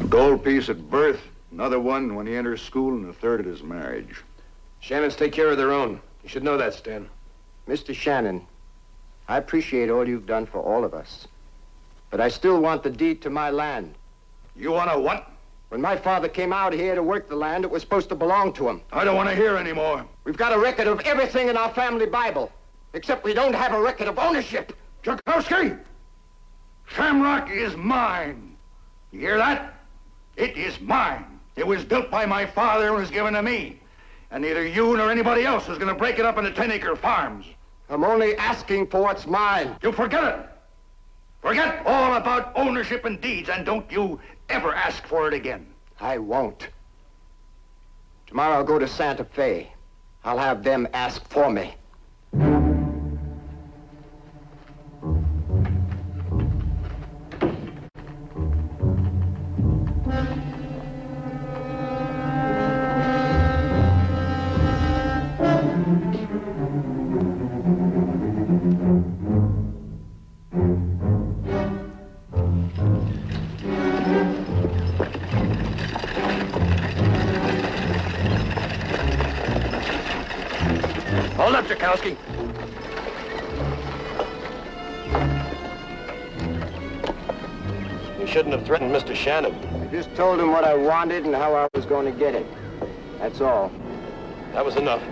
Gold piece at birth, another one when he enters school, and a third at his marriage. Shannons take care of their own. You should know that, Stan. Mr. Shannon, I appreciate all you've done for all of us. But I still want the deed to my land. You want to what? When my father came out here to work the land, it was supposed to belong to him. I don't want to hear anymore. We've got a record of everything in our family Bible, except we don't have a record of ownership. Tchaikovsky! Shamrock is mine. You hear that? It is mine. It was built by my father and was given to me. And neither you nor anybody else is going to break it up into 10-acre farms. I'm only asking for what's mine. You forget it. Forget all about ownership and deeds, and don't you ever ask for it again. I won't. Tomorrow I'll go to Santa Fe. I'll have them ask for me. Hold up, Tchaikovsky. You shouldn't have threatened Mr. Shannon. I just told him what I wanted and how I was going to get it. That's all. That was enough.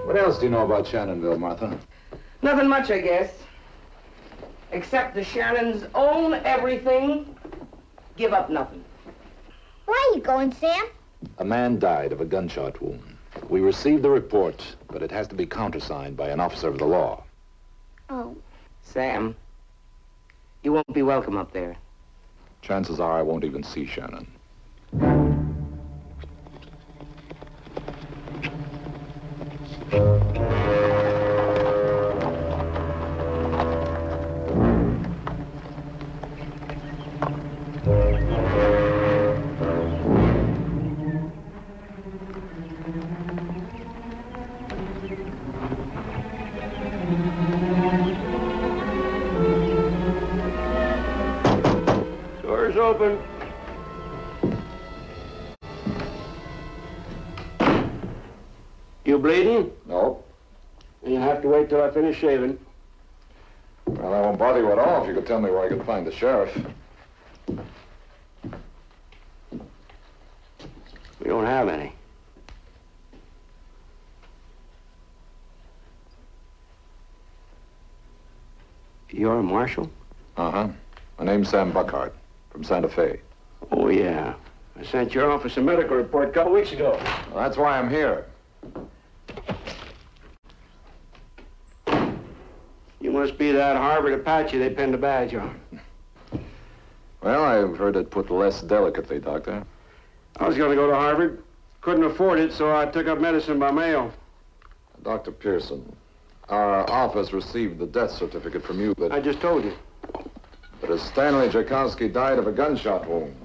What else do you know about Shannonville, Martha? Nothing much, I guess. Except the Shannons own everything, give up nothing. Where are you going, Sam? A man died of a gunshot wound. We received the report, but it has to be countersigned by an officer of the law. Oh. Sam, you won't be welcome up there. Chances are I won't even see Shannon. Door's open. You bleeding? No. You'll have to wait till I finish shaving. Well, I won't bother you at all if you could tell me where I could find the sheriff. We don't have any. You're a marshal? Uh-huh. My name's Sam Buckhart, from Santa Fe. Oh, yeah. I sent your office a medical report a couple weeks ago. Well, that's why I'm here. You must be that Harvard Apache they pinned a badge on. Well, I've heard it put less delicately, Doctor. I was going to go to Harvard. Couldn't afford it, so I took up medicine by mail. Dr. Pearson, our office received the death certificate from you, but... I just told you. But as Stanley Tchaikovsky died of a gunshot wound.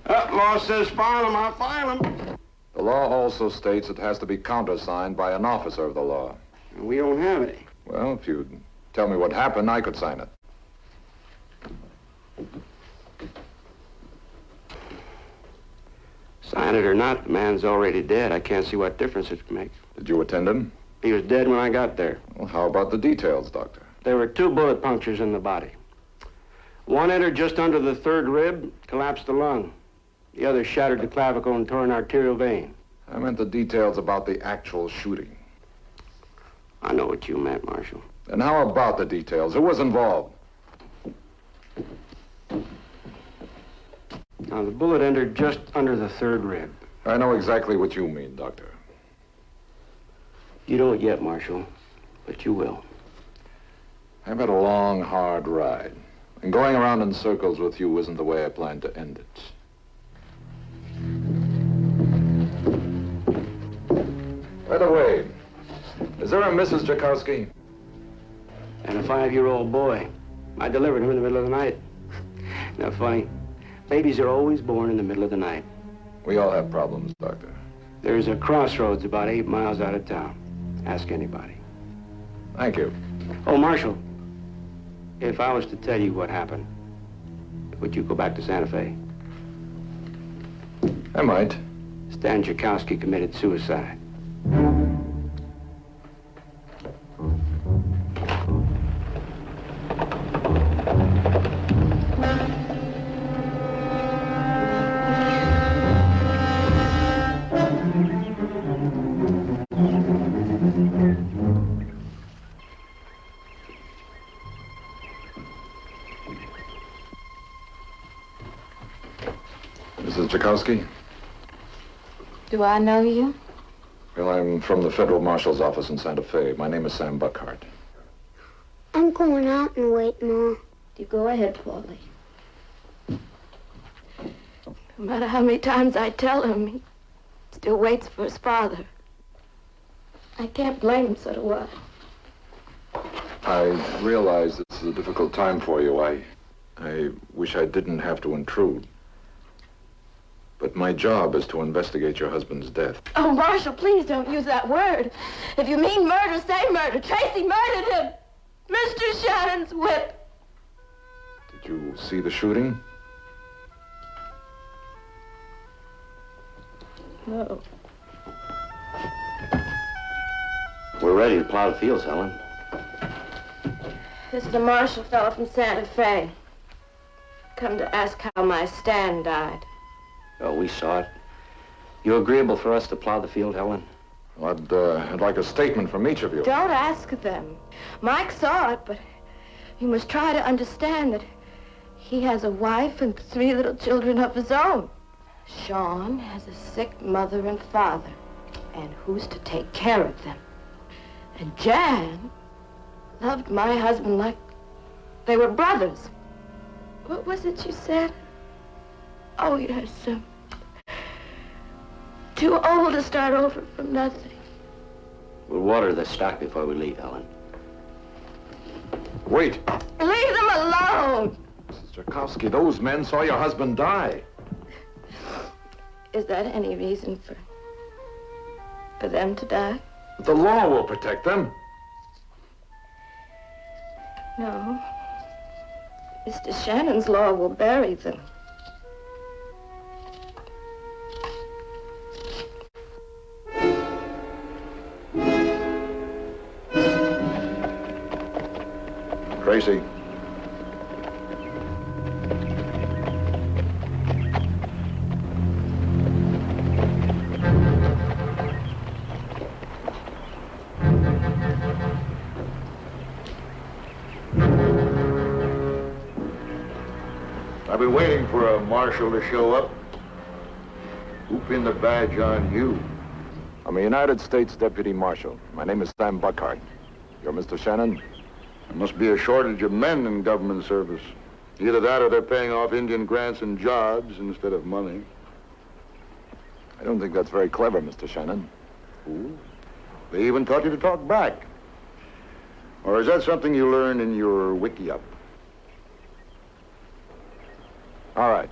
Law says file him, I'll file him. The law also states it has to be countersigned by an officer of the law. We don't have any. Well, if you'd tell me what happened, I could sign it. Sign it or not, the man's already dead. I can't see what difference it makes. Did you attend him? He was dead when I got there. Well, how about the details, Doctor? There were 2 bullet punctures in the body. One entered just under the 3rd rib, collapsed the lung. The other shattered the clavicle and tore an arterial vein. I meant the details about the actual shooting. I know what you meant, Marshal. And how about the details? Who was involved? I Now, the bullet entered just under the third rib. I know exactly what you mean, Doctor. You don't yet, Marshal, but you will. I've had a long, hard ride. And going around in circles with you isn't the way I plan to end it. By the way, is there a Mrs. Jakowski? And a 5-year-old boy. I delivered him in the middle of the night. Now, funny, babies are always born in the middle of the night. We all have problems, Doctor. There's a crossroads about 8 miles out of town. Ask anybody. Thank you. Oh, Marshal, if I was to tell you what happened, would you go back to Santa Fe? I might. Stan Jakowski committed suicide. Mrs. Jakowski? Do I know you? Well, I'm from the Federal Marshal's office in Santa Fe. My name is Sam Buckhart. I'm going out and wait, Ma. You go ahead, Paulie. No matter how many times I tell him, he still waits for his father. I can't blame him, so do I. I realize this is a difficult time for you. I wish I didn't have to intrude. But my job is to investigate your husband's death. Oh, Marshal, please don't use that word. If you mean murder, say murder. Tracy murdered him. Mr. Shannon's whip. Did you see the shooting? No. We're ready to plow the fields, Helen. This is the Marshal fellow from Santa Fe. Come to ask how my Stan died. Oh, we saw it. You agreeable for us to plow the field, Helen? Well, I'd like a statement from each of you. Don't ask them. Mike saw it, but you must try to understand that he has a wife and 3 little children of his own. Sean has a sick mother and father, and who's to take care of them? And Jan loved my husband like they were brothers. What was it you said? Oh, yes, too old to start over from nothing. We'll water the stock before we leave, Helen. Wait. Leave them alone! Mrs. Jakowski, those men saw your husband die. Is that any reason for them to die? The law will protect them. No. Mr. Shannon's law will bury them. Tracy. I've been waiting for a marshal to show up. Who pinned the badge on you? I'm a United States Deputy Marshal. My name is Sam Buckhart. You're Mr. Shannon? There must be a shortage of men in government service. Either that or they're paying off Indian grants and jobs instead of money. I don't think that's very clever, Mr. Shannon. Ooh. They even taught you to talk back. Or is that something you learned in your wiki-up? All right.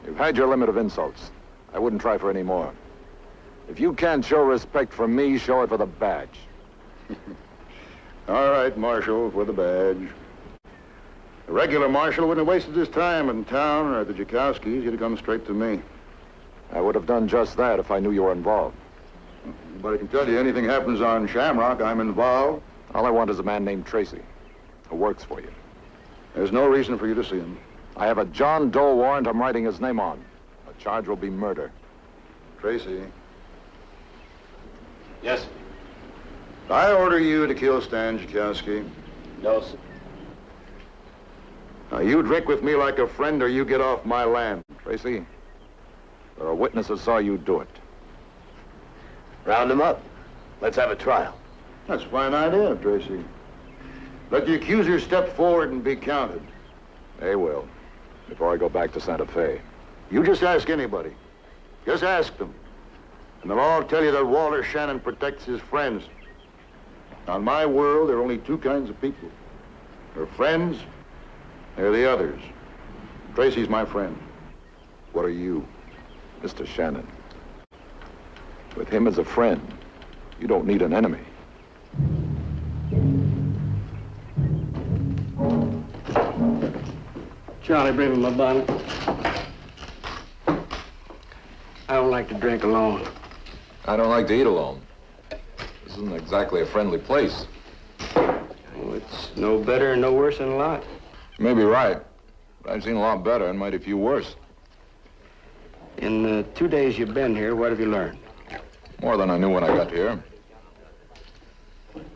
You've had your limit of insults. I wouldn't try for any more. If you can't show respect for me, show it for the badge. All right, Marshal, for the badge. A regular marshal wouldn't have wasted his time in town or at the Jakowskis. He'd have come straight to me. I would have done just that if I knew you were involved. But I can tell you, anything happens on Shamrock, I'm involved. All I want is a man named Tracy, who works for you. There's no reason for you to see him. I have a John Doe warrant I'm writing his name on. The charge will be murder. Tracy, Yes. I order you to kill Stan Jakowski. No, sir. Now, you drink with me like a friend or you get off my land, Tracy, there are witnesses saw you do it. Round them up. Let's have a trial. That's a fine idea, Tracy. Let the accusers step forward and be counted. They will, before I go back to Santa Fe. You just ask anybody. Just ask them. And they'll all tell you that Walter Shannon protects his friends. On my world, there are only two kinds of people. There are friends, there are the others. Tracy's my friend. What are you, Mr. Shannon? With him as a friend, you don't need an enemy. Charlie, bring me my bottle. I don't like to drink alone. I don't like to eat alone. This isn't exactly a friendly place. Oh, it's no better and no worse than a lot. You may be right, but I've seen a lot better and mighty few worse. In the 2 days you've been here, what have you learned? More than I knew when I got here.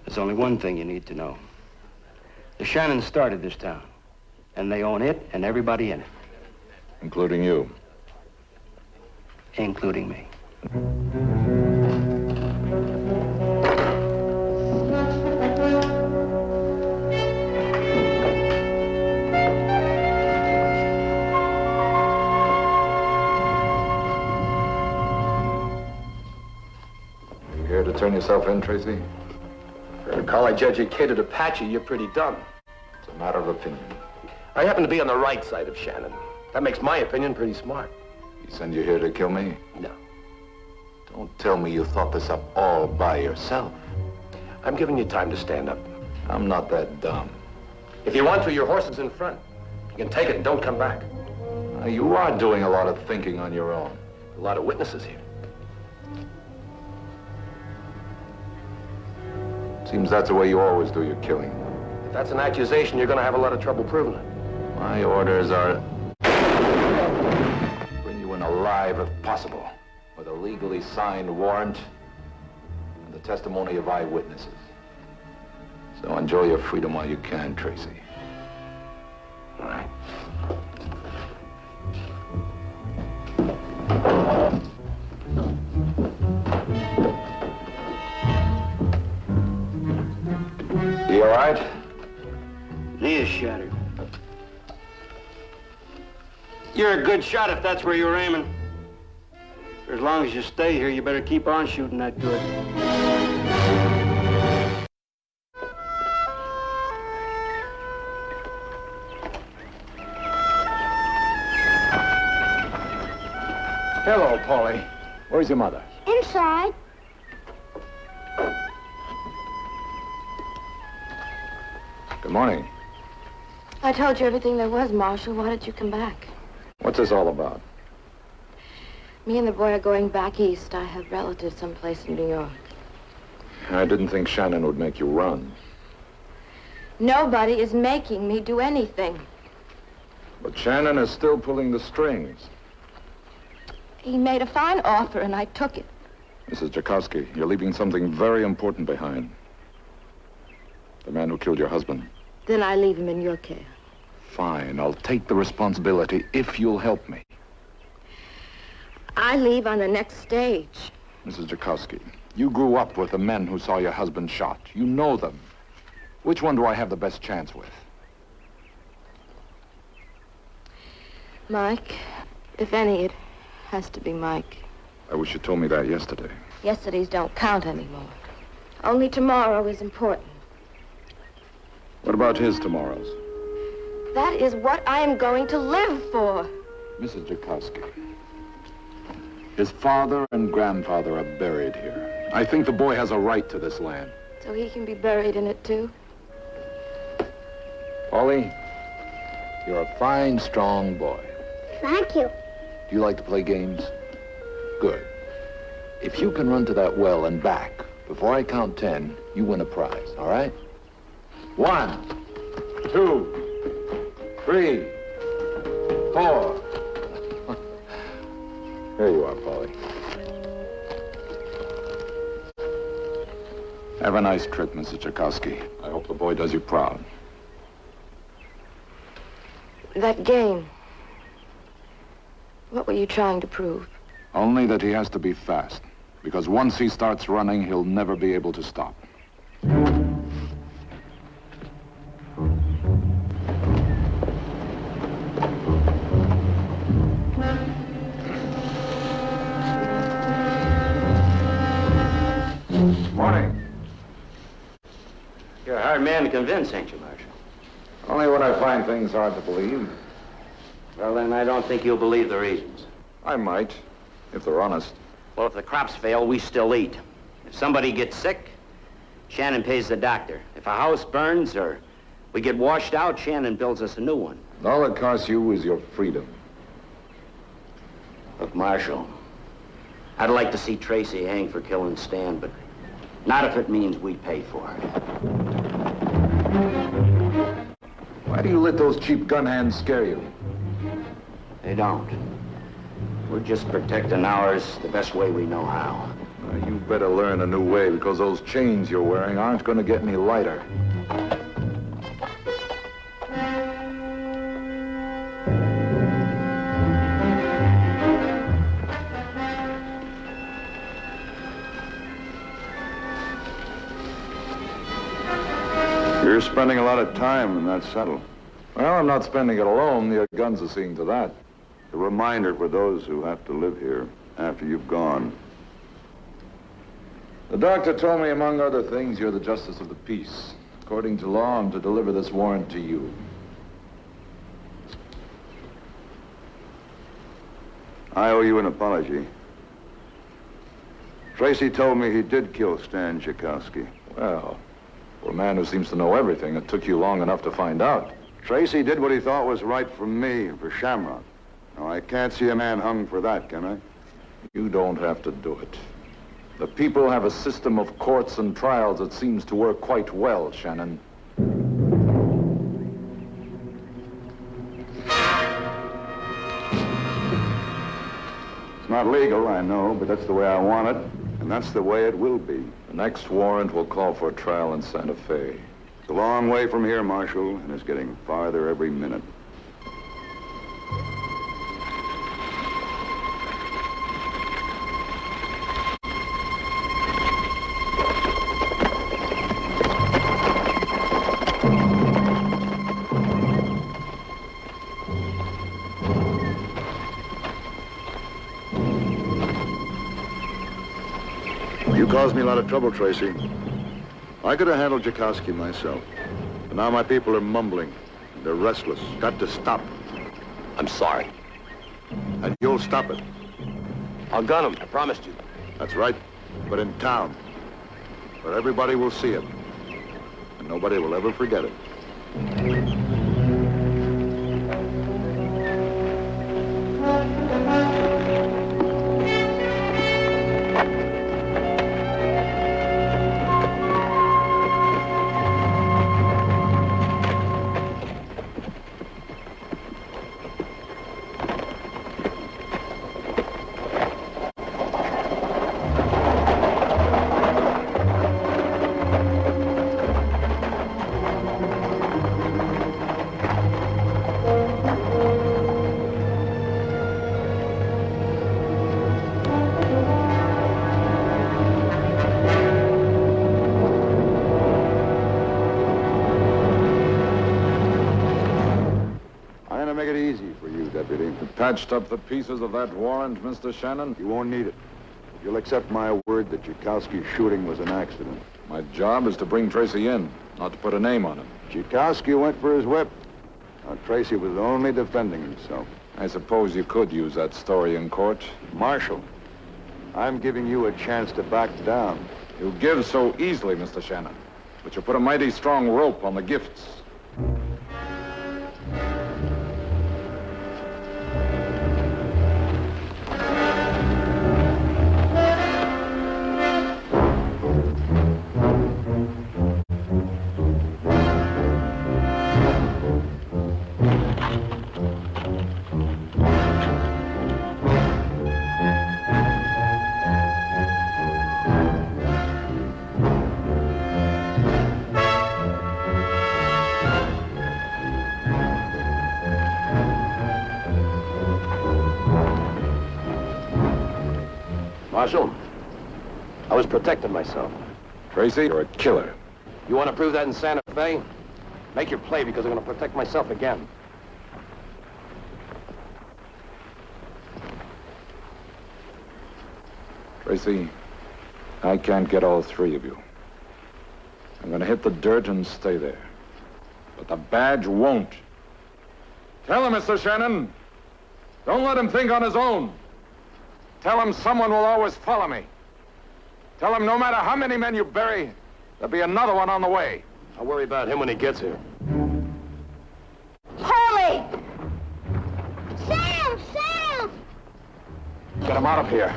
There's only one thing you need to know. The Shannons started this town, and they own it and everybody in it. Including you. Including me. You here to turn yourself in, Tracy? For a college-educated Apache, you're pretty dumb. It's a matter of opinion. I happen to be on the right side of Shannon. That makes my opinion pretty smart. He send you here to kill me? No. Don't tell me you thought this up all by yourself. I'm giving you time to stand up. I'm not that dumb. If you want to, your horse is in front. You can take it and don't come back. You are doing a lot of thinking on your own. A lot of witnesses here. Seems that's the way you always do your killing. If that's an accusation, you're going to have a lot of trouble proving it. My orders are... bring you in alive if possible, with a legally signed warrant and the testimony of eyewitnesses. So enjoy your freedom while you can, Tracy. All right. You all right? Knee is shattered. You're a good shot if that's where you're aiming. For as long as you stay here, you better keep on shooting that good. Hello, Paulie. Where's your mother? Inside. Good morning. I told you everything there was, Marshal. Why did you come back? What's this all about? Me and the boy are going back east. I have relatives someplace in New York. I didn't think Shannon would make you run. Nobody is making me do anything. But Shannon is still pulling the strings. He made a fine offer, and I took it. Mrs. Jakowski, you're leaving something very important behind. The man who killed your husband. Then I leave him in your care. Fine, I'll take the responsibility if you'll help me. I leave on the next stage. Mrs. Jakowski, you grew up with the men who saw your husband shot. You know them. Which one do I have the best chance with? Mike. If any, it has to be Mike. I wish you told me that yesterday. Yesterdays don't count anymore. Only tomorrow is important. What about his tomorrows? That is what I am going to live for. Mrs. Jakowski, his father and grandfather are buried here. I think the boy has a right to this land. So he can be buried in it, too? Paulie, you're a fine, strong boy. Thank you. Do you like to play games? Good. If you can run to that well and back before I count 10, you win a prize, all right? 1, 2, 3, 4. Here you are, Paulie. Have a nice trip, Mrs. Jakowski. I hope the boy does you proud. That game. What were you trying to prove? Only that he has to be fast. Because once he starts running, he'll never be able to stop. Morning. You're a hard man to convince, ain't you, Marshal? Only when I find things hard to believe. Well, then I don't think you'll believe the reasons. I might, if they're honest. Well, if the crops fail, we still eat. If somebody gets sick, Shannon pays the doctor. If a house burns or we get washed out, Shannon builds us a new one. All it costs you is your freedom. Look, Marshal, I'd like to see Tracy hang for killing Stan, but not if it means we pay for it. Why do you let those cheap gun hands scare you? They don't. We're just protecting ours the best way we know how. You better learn a new way, because those chains you're wearing aren't going to get any lighter. You're spending a lot of time in that saddle. Well, I'm not spending it alone. The guns are seeing to that. A reminder for those who have to live here after you've gone. The doctor told me, among other things, you're the justice of the peace. According to law, I'm to deliver this warrant to you. I owe you an apology. Tracy told me he did kill Stan Tchaikovsky. Well, for a man who seems to know everything, it took you long enough to find out. Tracy did what he thought was right for me and for Shamrock. Now, I can't see a man hung for that, can I? You don't have to do it. The people have a system of courts and trials that seems to work quite well, Shannon. It's not legal, I know, but that's the way I want it, and that's the way it will be. The next warrant will call for a trial in Santa Fe. It's a long way from here, Marshal, and it's getting farther every minute. You caused me a lot of trouble, Tracy. I could have handled Tchaikovsky myself. But now my people are mumbling. They're restless. Got to stop. I'm sorry. And you'll stop it. I'll gun him. I promised you. That's right. But in town. Where everybody will see it. And nobody will ever forget it. Patched up the pieces of that warrant, Mr. Shannon? You won't need it. You'll accept my word that Tchaikovsky's shooting was an accident. My job is to bring Tracy in, not to put a name on him. Tchaikovsky went for his whip. Now, Tracy was only defending himself. I suppose you could use that story in court. Marshal, I'm giving you a chance to back down. You give so easily, Mr. Shannon, but you put a mighty strong rope on the gifts. Marshal, I was protecting myself. Tracy, you're a killer. You want to prove that in Santa Fe? Make your play, because I'm going to protect myself again. Tracy, I can't get all three of you. I'm gonna hit the dirt and stay there. But the badge won't. Tell him, Mr. Shannon. Don't let him think on his own. Tell him someone will always follow me. Tell him no matter how many men you bury, there'll be another one on the way. I'll worry about him when he gets here. Polly! Sam! Sam! Get him out of here.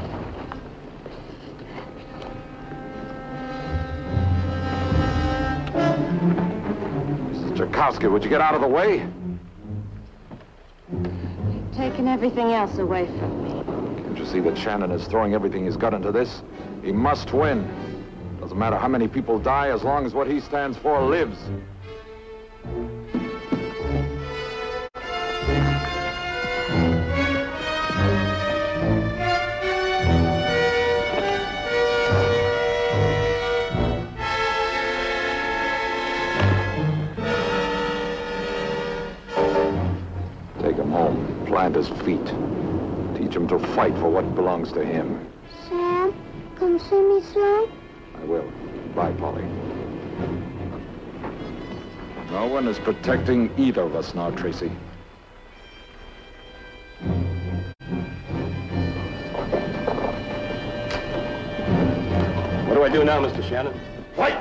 Mrs. Tchaikovsky, would you get out of the way? You've taken everything else away from me. Can't you see that Shannon is throwing everything he's got into this? He must win. Doesn't matter how many people die, as long as what he stands for lives. Take him home, plant his feet. Teach him to fight for what belongs to him. Sam, come see me soon? I will. Bye, Polly. No one is protecting either of us now, Tracy. What do I do now, Mr. Shannon? Fight!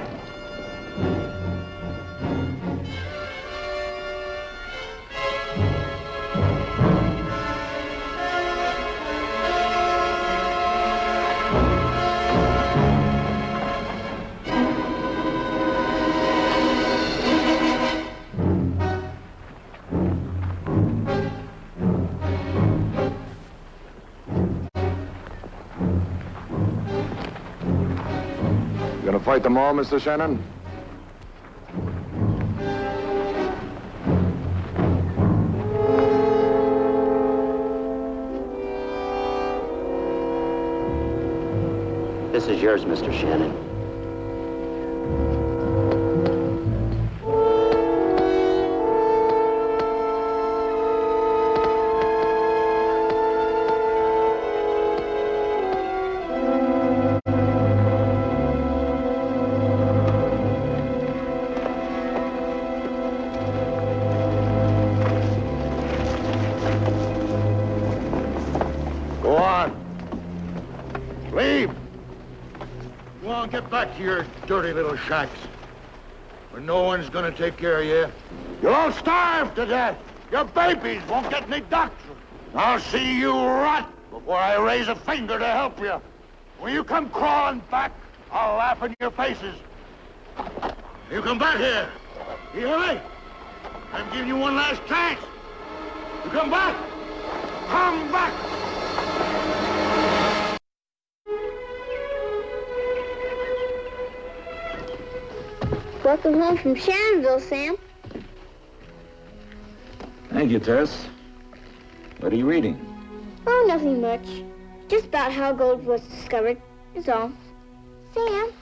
You gonna fight them all, Mr. Shannon? This is yours, Mr. Shannon. Go on. Cleef! Go on, get back to your dirty little shacks, where no one's gonna take care of you. You'll all starve to death. Your babies won't get any doctor. I'll see you rot before I raise a finger to help you. When you come crawling back, I'll laugh in your faces. You come back here. You hear me? I'm giving you one last chance. You come back. Come back. Welcome home from Shannonville, Sam. Thank you, Tess. What are you reading? Oh, nothing much. Just about how gold was discovered, is all. Sam,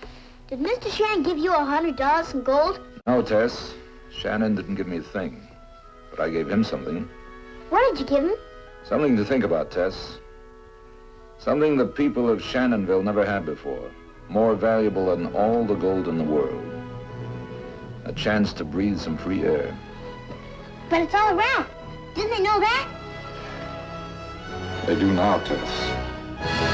did Mr. Shannon give you $100 in gold? No, Tess. Shannon didn't give me a thing. But I gave him something. What did you give him? Something to think about, Tess. Something the people of Shannonville never had before. More valuable than all the gold in the world. A chance to breathe some free air. But it's all around. Didn't they know that? They do now, Tess.